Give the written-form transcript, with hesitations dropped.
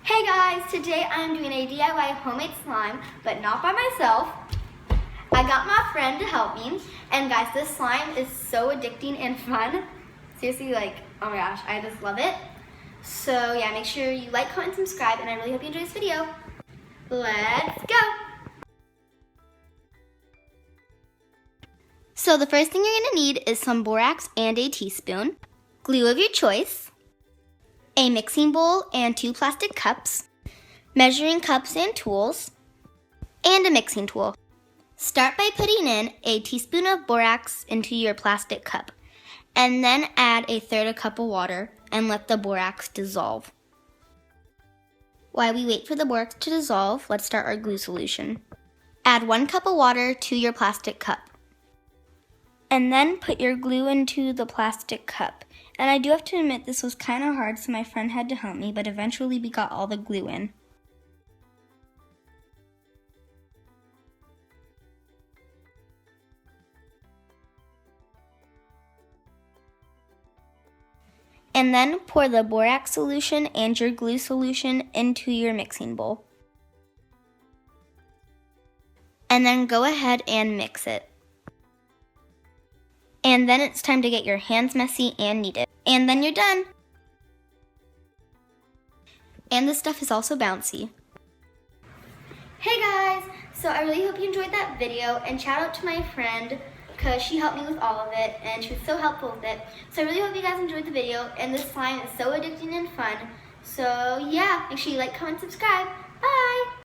Hey guys, today I'm doing a DIY homemade slime, but not by myself. I got my friend to help me, and guys, this slime is so addicting and fun. Seriously, oh my gosh, I just love it. So yeah, make sure you like, comment, and subscribe, and I really hope you enjoy this video. Let's go! So the first thing you're gonna need is some borax and a teaspoon, glue of your choice, a mixing bowl and 2 plastic cups, measuring cups and tools, and a mixing tool. Start by putting in a teaspoon of borax into your plastic cup, and then add a 1/3 cup of water and let the borax dissolve. While we wait for the borax to dissolve, let's start our glue solution. Add 1 cup of water to your plastic cup, and then put your glue into the plastic cup. And I do have to admit this was kind of hard, so my friend had to help me, but eventually we got all the glue in. And then pour the borax solution and your glue solution into your mixing bowl. And then go ahead and mix it. And then it's time to get your hands messy and knead it. And then you're done. And this stuff is also bouncy. Hey guys, so I really hope you enjoyed that video, and shout out to my friend because she helped me with all of it and she was so helpful with it. So I really hope you guys enjoyed the video, and this slime is so addicting and fun. So yeah, make sure you like, comment, subscribe. Bye!